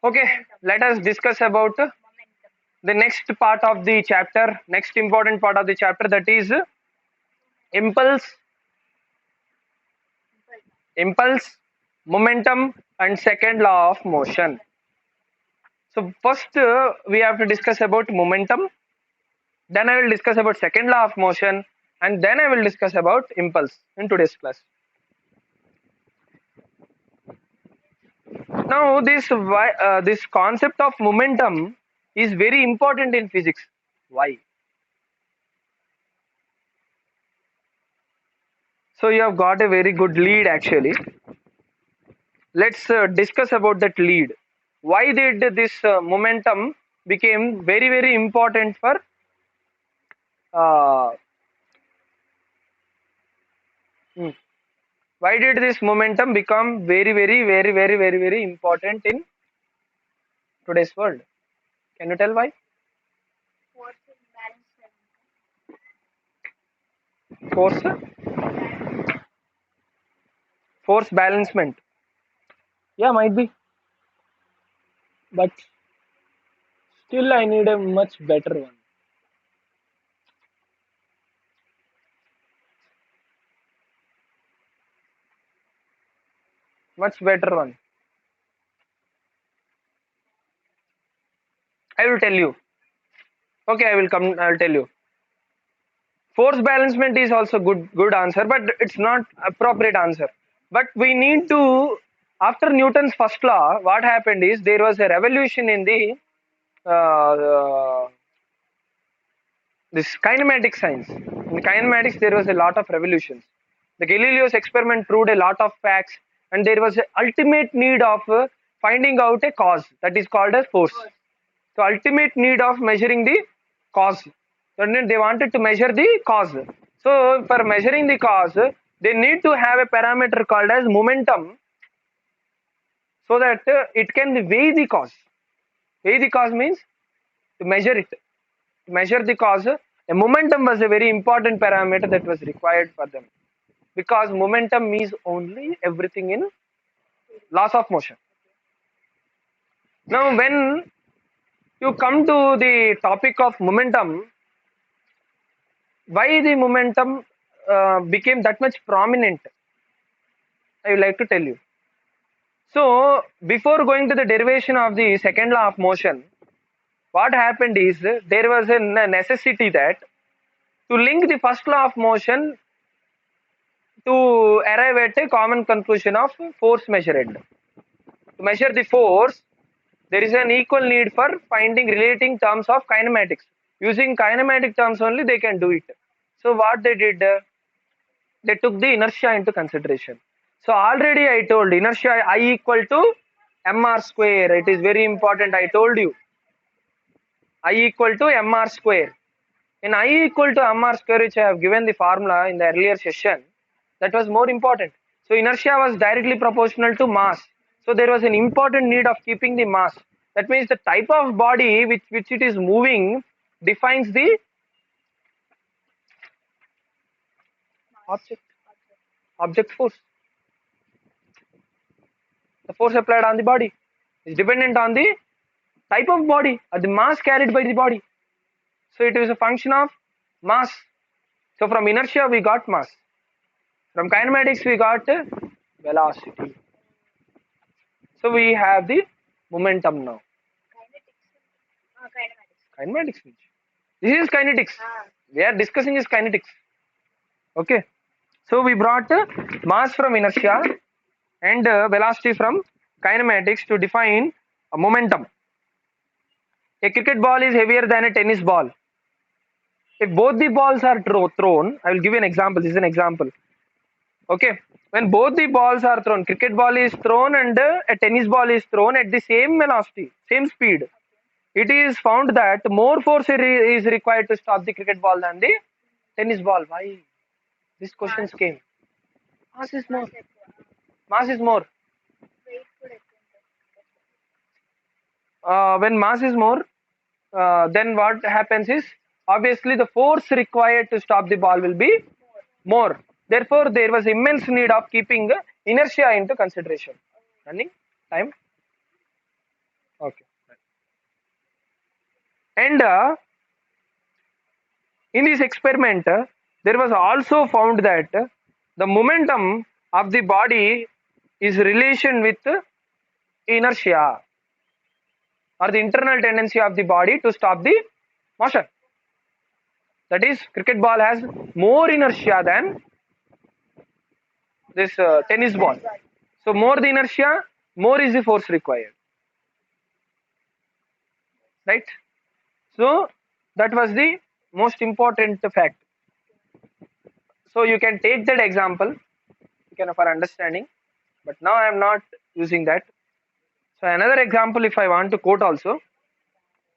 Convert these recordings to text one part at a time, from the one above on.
Okay, let us discuss about the next part of the chapter, next important part of the chapter, that is impulse, impulse, momentum, and second law of motion. So first we have to discuss about momentum, then I will discuss about second law of motion, and then I will discuss about impulse in today's class. Now this concept of momentum is very important in physics. Why? So you have got a very good lead actually. Let's discuss about that lead. Why did this momentum became very important for uh, hmm, why did this momentum become very important in today's world? Can you tell why? Force, force balancement. Yeah, might be, but still I need a much better one. Much better one. I will tell you. Okay, I will come. I will tell you. Force balancement is also good answer, but it's not appropriate answer. But we need to, after Newton's first law, what happened is there was a revolution in the this kinematic science. In kinematics there was a lot of revolutions. The Galileo's experiment proved a lot of facts, and there was an ultimate need of finding out a cause, that is called as force. So ultimate need of measuring the cause. So then they wanted to measure the cause. So for measuring the cause, they need to have a parameter called as momentum, so that it can weigh the cause. Weigh the cause means to measure it. To measure the cause, a momentum was a very important parameter that was required for them, because momentum means only everything in laws of motion. Now when you come to the topic of momentum, why the momentum became that much prominent, I would like to tell you. So before going to the derivation of the second law of motion, what happened is there was a necessity that to link the first law of motion to arrive at a common conclusion of force measured. To measure the force, there is an equal need for finding relating terms of kinematics. Using kinematic terms only they can do it. So what they did, they took the inertia into consideration. So already I told inertia I equal to mr square. It is very important. I told you I equal to mr square. In I equal to mr square, which I have given the formula in the earlier session, that was more important. So inertia was directly proportional to mass. So there was an important need of keeping the mass. That means the type of body which it is moving defines the object object force. The force applied on the body is dependent on the type of body or the mass carried by the body. So it is a function of mass. So from inertia we got mass. From kinematics we got velocity. So we have the momentum now. Kinematics. This is kinetics. We are discussing is kinetics. Okay. So we brought mass from inertia and velocity from kinematics to define a momentum. A cricket ball is heavier than a tennis ball. If both the balls are thrown, I will give you an example. This is an example. Okay. When both the balls are thrown, cricket ball is thrown and a tennis ball is thrown at the same velocity, same speed, it is found that more force is required to stop the cricket ball than the tennis ball. Why? These questions came. Mass is more. Mass is more. When mass is more, then what happens is obviously the force required to stop the ball will be more. Therefore, there was immense need of keeping inertia into consideration. Running time. Okay. And in this experiment, there was also found that the momentum of the body is relation with inertia or the internal tendency of the body to stop the motion. That is, cricket ball has more inertia than this tennis ball. So more the inertia, more is the force required, right? So that was the most important fact. So you can take that example, you can for understanding, but now I am not using that. So another example, if I want to quote also,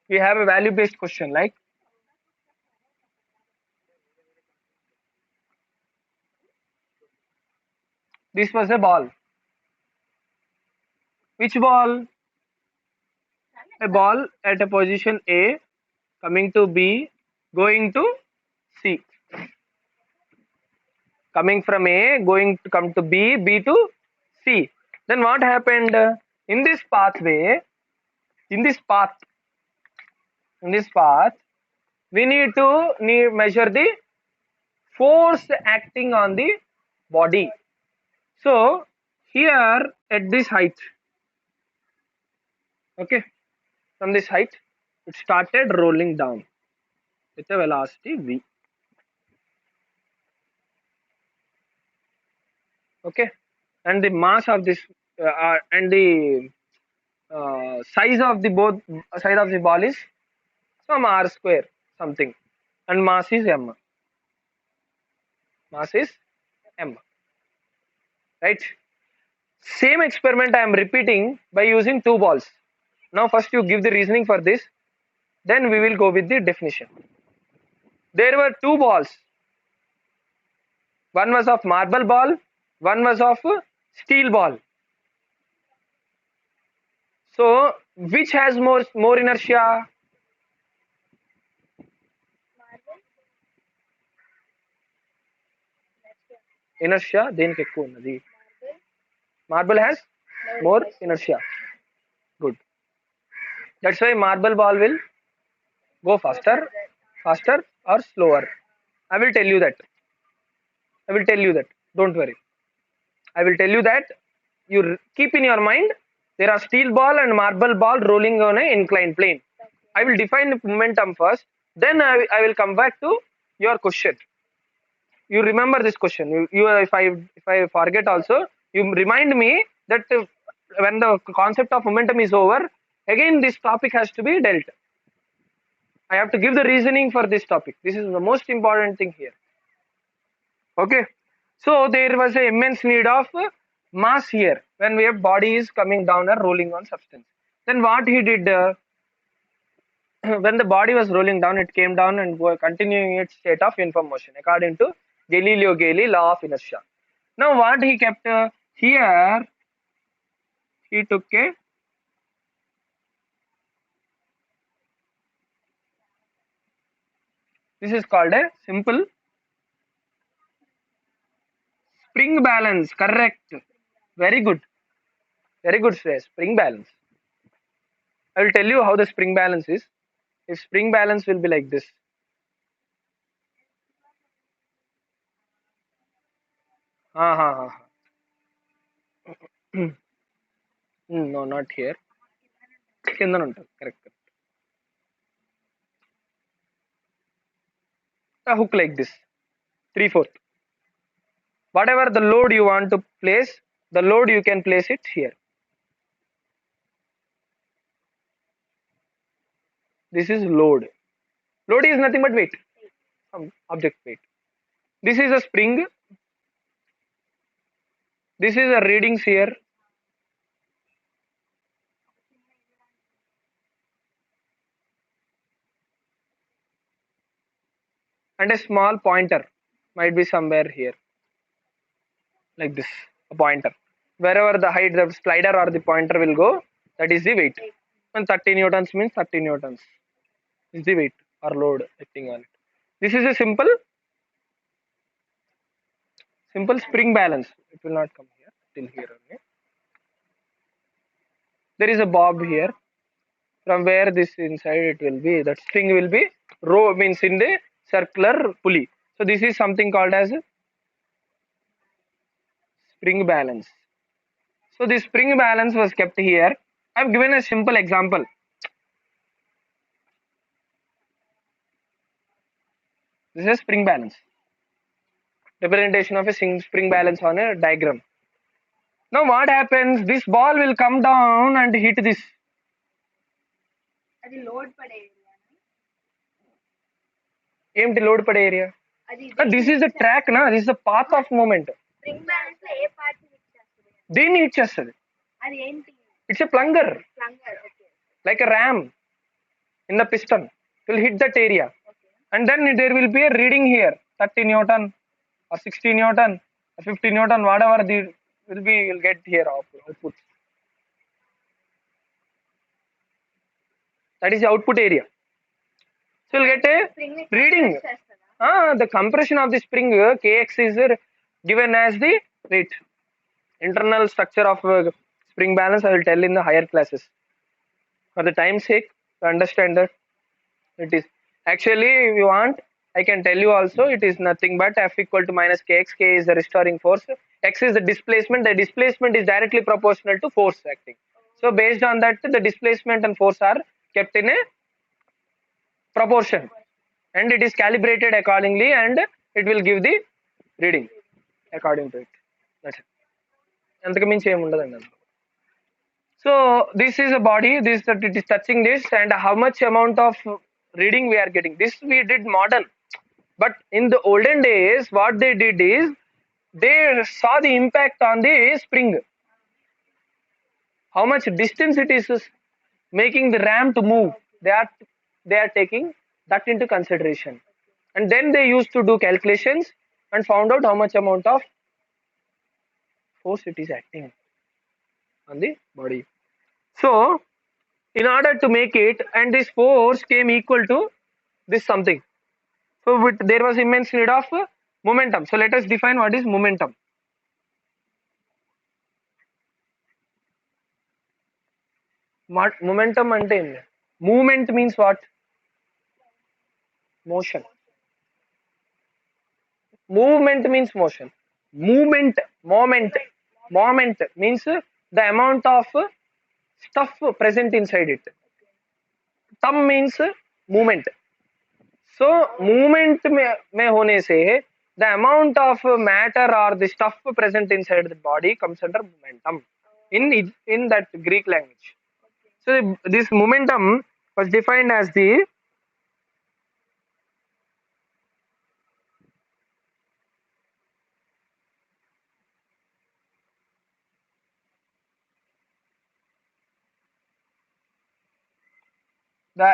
we have a value based question like this was a ball. Which ball? A ball at a position A, coming to B, going to C. Coming from A, going to come to B, B to C. Then what happened? In this pathway, in this path, in this path, we need to measure the force acting on the body. So here at this height, okay, from this height, it started rolling down with a velocity v. Okay, and the mass of this and the size of the both size of the ball is some r square something, and mass is m. Mass is m. Right. Same experiment I am repeating by using two balls. Now first you give the reasoning for this, then we will go with the definition. There were two balls. One was of marble ball, one was of steel ball. So which has more inertia? Inertia దేనికి ఎక్కువ ఉన్నది? Marble has more inertia. Good. That's why marble ball will go faster or slower. I will tell you that. I will tell you that. Don't worry. I will tell you that. You keep in your mind there are steel ball and marble ball rolling on an inclined plane. I will define the momentum first. Then I will come back to your question. You remember this question. If I forget also, you remind me that when the concept of momentum is over, again this topic has to be dealt. I have to give the reasoning for this topic. This is the most important thing here. Okay. So there was an immense need of mass here when we have body is coming down or rolling on substance. Then what he did, when the body was rolling down, it came down and continuing its state of uniform motion according to Galileo Galilei law of inertia. Now what he kept here, he took a this is called a simple spring balance. Correct. Very good. Very good, Shreyas. Spring balance. I will tell you how the spring balance is. If spring balance will be like this. No, not here. కిందన ఉంటుంది correct. A hook like this, 3/4. Whatever the load you want to place, the load you can place it here. This is load. Load is nothing but weight, object weight. This is a spring. This is a readings here. And a small pointer might be somewhere here, like this, a pointer. Wherever the height, the slider or the pointer will go, that is the weight. And 30 newtons means 30 newtons is the weight or load acting on it. This is a simple spring balance. It will not come here till here only. There is a bob here. from where this inside it will be, that string will be row, means in the circular pulley. So this is something called as spring balance. So this spring balance was kept here. I've given a simple example. This is spring balance, representation of a spring balance on a diagram. Now what happens, this ball will come down and hit this. అది load పడే area ఏంటి load పడే area? This is the track నా, this is the path of moment. Spring balance లో ఏ part hit చేస్తుంది? దీన్ని hit చేస్తుంది. అది ఏంటి? It's a plunger, plunger. Okay. like a ram in the piston will hit that area. Okay. And then there will be a reading here, 30 Newton or 60 Newton or 50 Newton, whatever the will be, you'll get here output. That is the output area. So you'll get a spring ని reading. చేస్తుందా? The compression of the spring Kx is given as the rate. Internal structure of spring balance I will tell in the higher classes. For the time's sake, to understand that it is actually, if you want, I can tell you also, it is nothing but F equal to minus Kx. K is the restoring force. X is the displacement. The displacement is directly proportional to force acting. So based on that, the displacement and force are kept in a proportion, and it is calibrated accordingly, and it will give the reading according to it. That's it. అంతకు మించి ఏమి ఉండదండి. So this is a body, this that it is touching this, and how much amount of reading we are getting. This we did modern, but in the olden days what they did is they saw the impact on the spring, how much distance it is making the ram to move. They are taking that into consideration, and then they used to do calculations and found out how much amount of force it is acting on the body. So in order to make it, and this force came equal to this something, so there was immense need of momentum. So let us define what is momentum. Momentum ante em? Movement means what? Motion. Movement means motion. Moment means the amount of stuff present inside it. Tam means movement. So movement में होने से the amount of matter or the stuff present inside the body comes under momentum in that Greek language. So this momentum was defined as the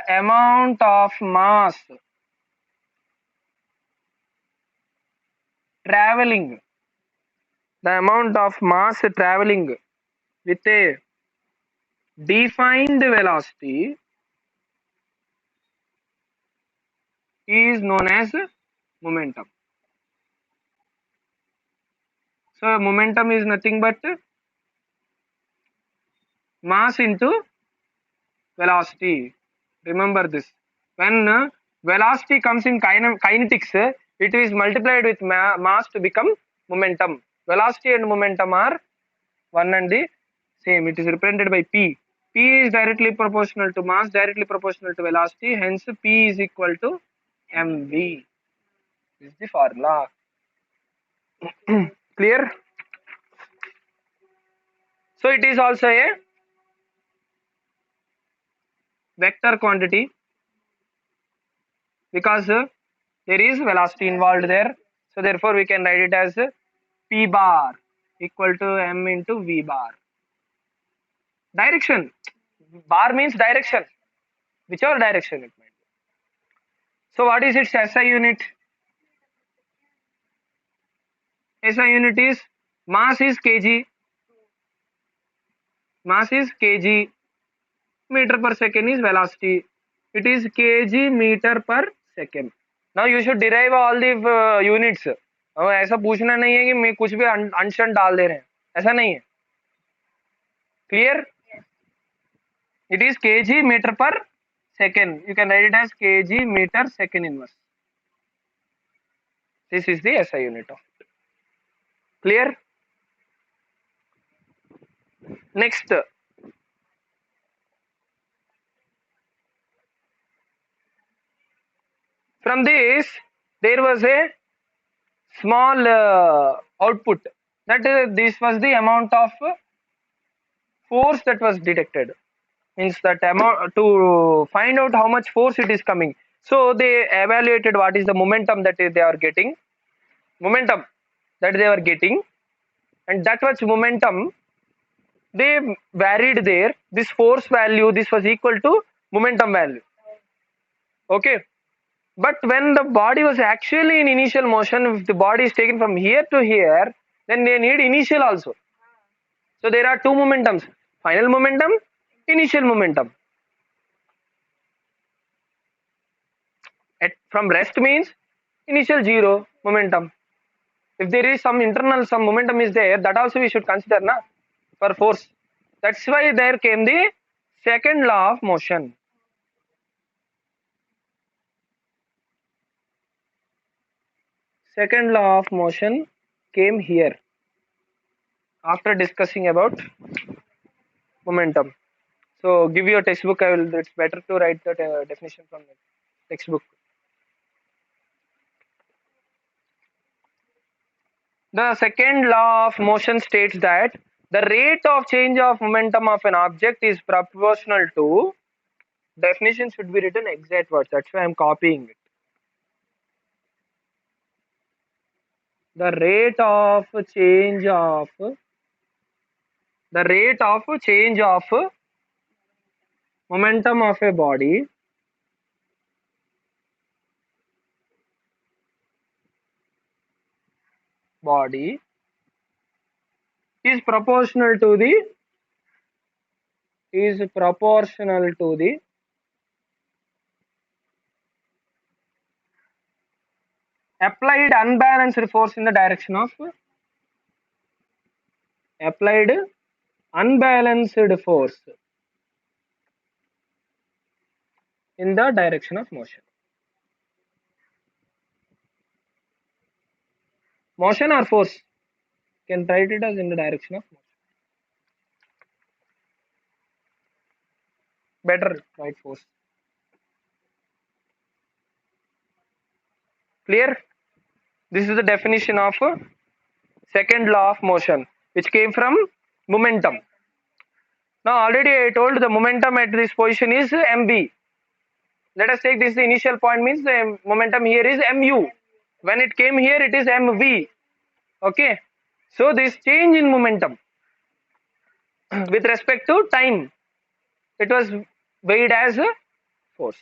amount of mass traveling, with a defined velocity is known as momentum. So momentum is nothing but mass into velocity. Remember this. When velocity comes in kinetics, it is multiplied with mass to become momentum. Velocity and momentum are one and the same. It is represented by P. P is directly proportional to mass, directly proportional to velocity. Hence, P is equal to mv. This is the formula. Clear? So it is also a vector quantity because there is velocity involved there. So therefore we can write it as P bar equal to m into v bar. Direction. Bar means direction, whichever direction it might be. So what is its SI unit? SI unit is mass is kg. Mass is kg. Meter per second is velocity. It is kg meter per second. Now you should derive all the units. ऐसा पूछना नहीं है कि मैं कुछ भी अंशन डाल दे रहे हैं, ऐसा नहीं है. Clear? It is kg meter per second. You can write it as kg meter second inverse. This is the SI unit of it. Clear? Next, from this there was a small output, that this was the amount of force that was detected. Means that amount, to find out how much force it is coming, so they evaluated what is the momentum that they are getting, momentum that they were getting, and that much momentum they varied there. This force value, this was equal to momentum value. Okay, but when the body was actually in initial motion, if the body is taken from here to here, then they need initial also. So there are two momentums: final momentum, initial momentum. From rest means initial zero momentum. If there is some internal, some momentum is there, that also we should consider na, for force. That's why there came the second law of motion. Second law of motion came here after discussing about momentum. So give your textbook. I will. It's better to write the definition from the textbook. The second law of motion states that the rate of change of momentum of an object is proportional to. Definition should be written exact words. That's why I'm copying it. The rate of change of momentum of a body is proportional to the applied unbalanced force in the direction of motion. Motion or force? You can write it as in the direction of motion. Better write force. Clear? This is the definition of second law of motion, which came from momentum. Now already I told the momentum at this position is mv. Let us take this, the initial point means the momentum here is mu. When it came here, it is mv. Okay, so this change in momentum with respect to time, it was weighed as a force.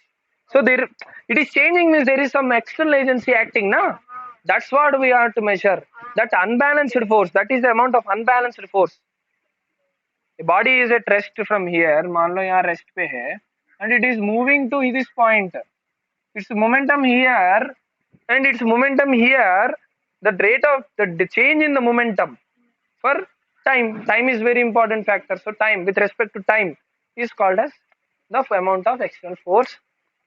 So there, it is changing means there is some external agency acting now. That's what we have to measure. That unbalanced force, that is the amount of unbalanced force. The body is at rest from here, मान लो यहाँ rest पे है, and it is moving to this point. Its momentum here and its momentum here. The rate of the change in the momentum for time is very important factor. So time, with respect to time, is called as the amount of external force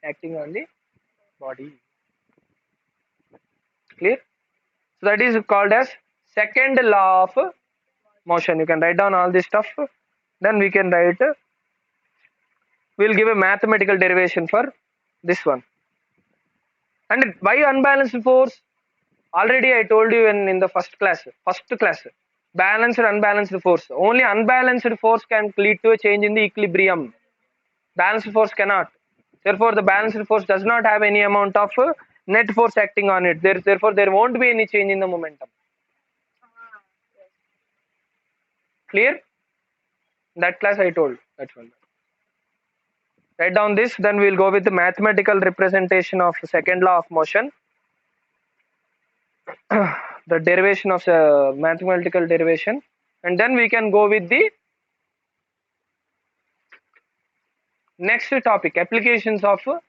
acting on the body. Clear? So that is called as second law of motion. You can write down all this stuff. Then we can write. We'll give a mathematical derivation for this one. And why unbalanced force? Already I told you in the first class, balanced and unbalanced force. Only unbalanced force can lead to a change in the equilibrium. Balanced force cannot. Therefore, the balanced force does not have any amount of net force acting on it. Therefore, there won't be any change in the momentum. Clear? That class I told. That's one. Write down this, then we'll go with the mathematical representation of the second law of motion. The derivation of the mathematical derivation, and then we can go with the next topic, applications of Spring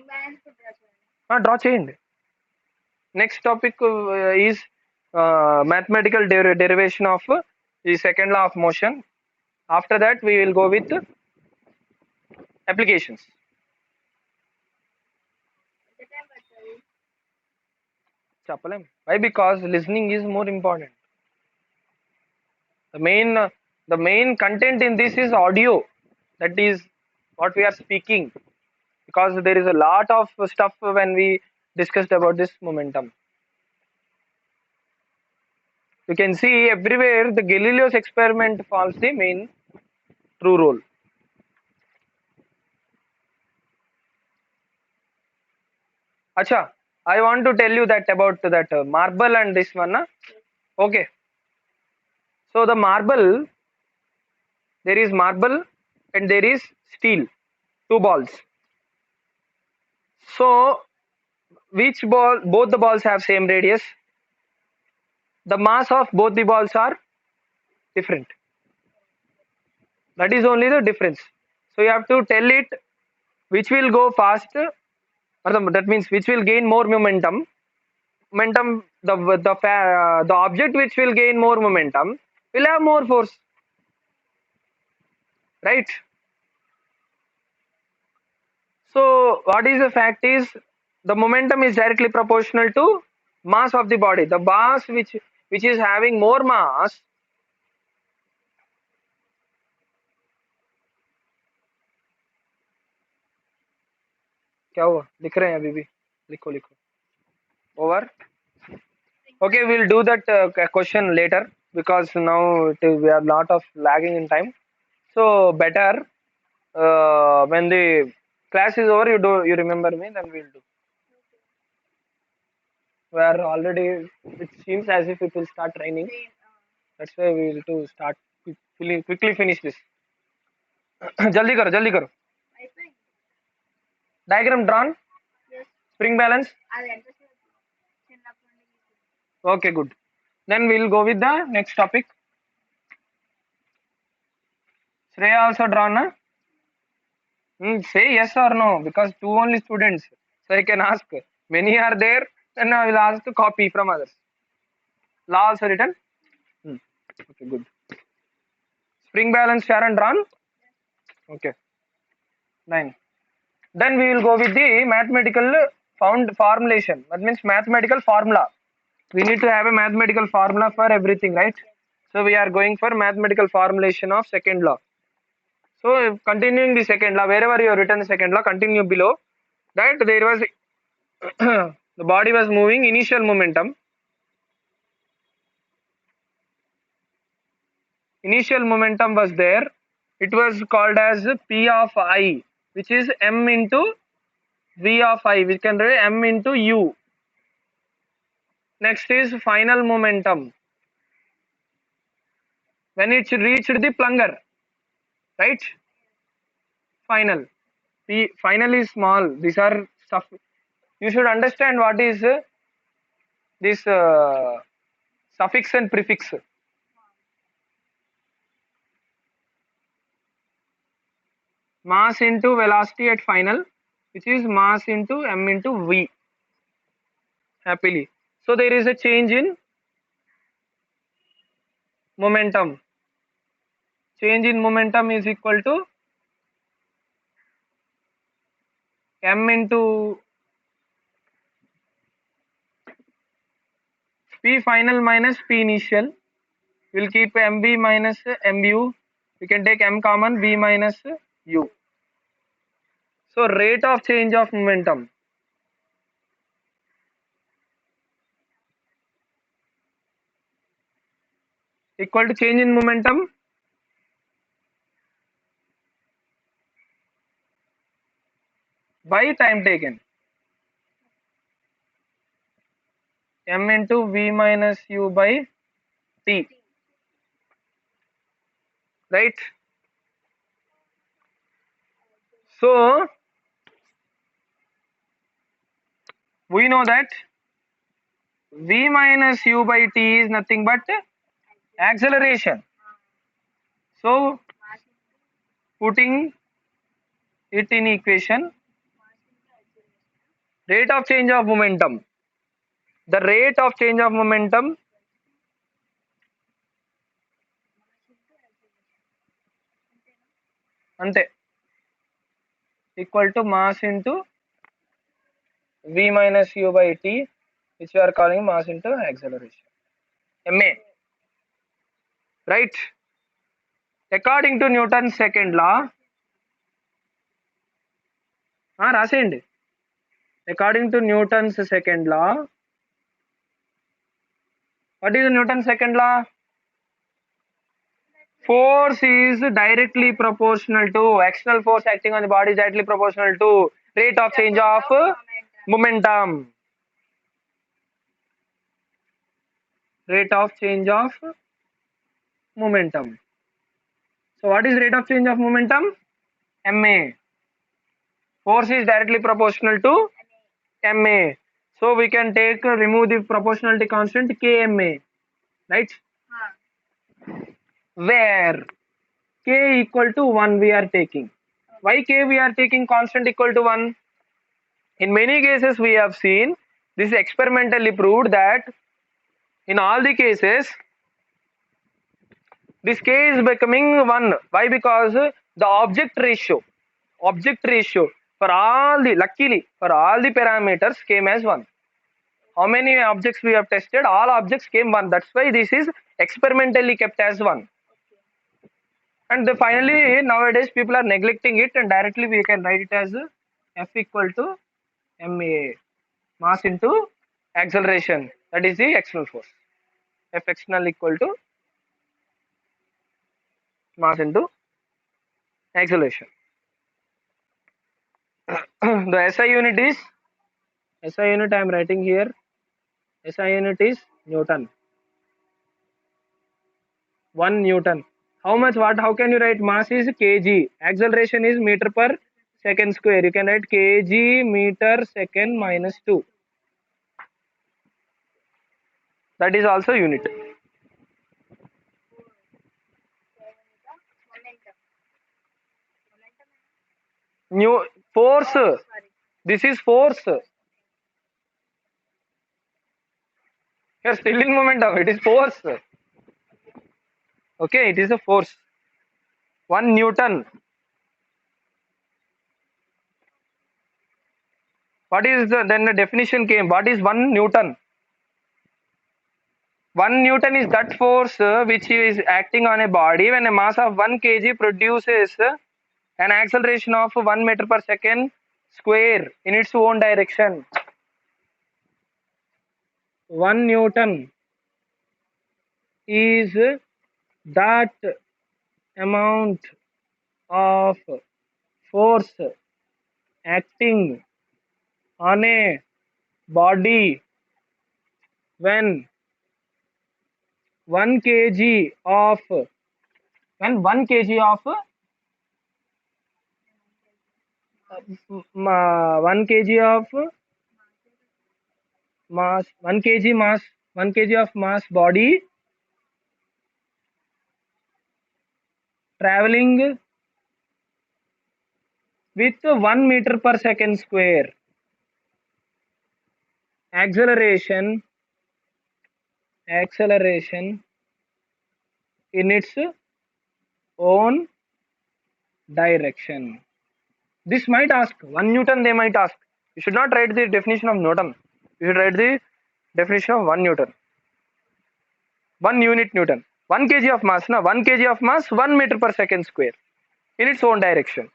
balance to draw chain. Next topic is mathematical derivation of the second law of motion. After that, we will go with applications. Chapalem. Why? Because listening is more important. The main content in this is audio. That is what we are speaking. Because there is a lot of stuff when we discussed about this momentum. You can see everywhere the Galileo's experiment falls the main true role. Acha, I want to tell you that about that marble and this one. Okay. So the marble, there is marble and there is steel, two balls. So which ball, both the balls have same radius. The mass of both the balls are different. That is only the difference. So you have to tell it which will go fast, or that means which will gain more momentum. The object which will gain more momentum will have more force, right? So what is the fact is the momentum is directly proportional to mass of the body. The mass which is having more mass, क्या हुआ लिख रहे हैं अभी भी लिखो लिखो over. Okay, we'll do that question later because now we have lot of lagging in time. So better when the class is over, you remember me, then we'll do. We are already. It seems as if it will start raining. That's why we will to start quickly finish this. जल्दी करो जल्दी करो. Diagram drawn. Yes. Spring balance. Okay, good. Then we'll go with the next topic. Shreya also drawn, na? Say yes or no, because two only students. So I can ask. Many are there, then I will ask to copy from others. Law also written. Okay, good. Spring balance Sharon drawn. Okay. 9. Then we will go with the mathematical formulation. That means mathematical formula. We need to have a mathematical formula for everything, right? So we are going for mathematical formulation of second law. So continuing the second law, wherever you have written the second law, continue below. That there was the body was moving, initial momentum. Initial momentum was there. It was called as P of I, which is M into V of I. We can write M into U. Next is final momentum. When it reached the plunger, right? Final. Final is small. These are stuff. You should understand what is this suffix and prefix. Mass into velocity at final, which is mass into M into V. Happily. So there is a change in momentum. Change in momentum is equal to M into P final minus P initial. We'll keep MV minus MU. We can take M common, V minus U. So rate of change of momentum. Equal to change in momentum by time taken. M into V minus U by T. Right? So we know that V minus U by T is nothing but acceleration. So putting it in equation, rate of change of momentum. The rate of change of momentum ante equal to mass into v minus u by t, which we are calling mass into acceleration, ma, right? According to Newton's second law, రాసేయండి. According to Newton's second law, what is Newton's second law? Force is directly proportional to external force acting on the body is directly proportional to rate of change of momentum. Rate of change of momentum. So what is rate of change of momentum? Ma. Force is directly proportional to ma. So we can remove the proportionality constant kma, right? Where k equal to 1 we are taking. Why k we are taking constant equal to 1? In many cases we have seen, this is experimentally proved that in all the cases this k is becoming 1. Why? Because the object ratio for all the, luckily for all the parameters came as 1. How many objects we have tested? All objects came 1. That's why this is experimentally kept as 1. And finally nowadays people are neglecting it, and directly we can write it as F equal to ma, mass into acceleration, that is the external force. F external equal to mass into acceleration. The SI unit I am writing here. SI unit is Newton. 1 Newton. How much? What? How can you write? Mass is kg. Acceleration is meter per second square. You can write kg meter second minus 2. That is also unit. New force. This is force. Here still in momentum. It is force. Okay, it is a force. 1 Newton. What is then the definition came? What is 1 Newton? 1 Newton is that force which is acting on a body when a mass of 1 kg produces an acceleration of 1 meter per second square in its own direction. 1 Newton is that amount of force acting on a body when 1 kg of mass body traveling with 1 meter per second square. Acceleration in its own direction. This might ask 1 Newton, they might ask. You should not write the definition of Newton. You should write the definition of 1 Newton. 1 unit Newton. 1 kg of mass, 1 kg of mass, 1 meter per second square in its own direction.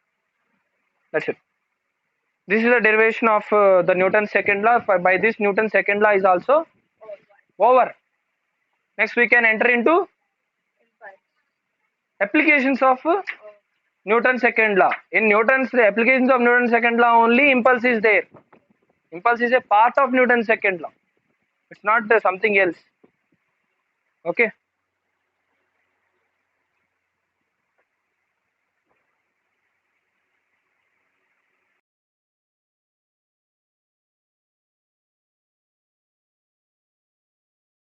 That's it. This is the derivation of the Newton's second law. By this, Newton's second law is also over. Next, we can enter into applications of Newton's second law. In the applications of Newton's second law, only impulse is there. Impulse is a part of Newton's second law. It's not something else. Okay.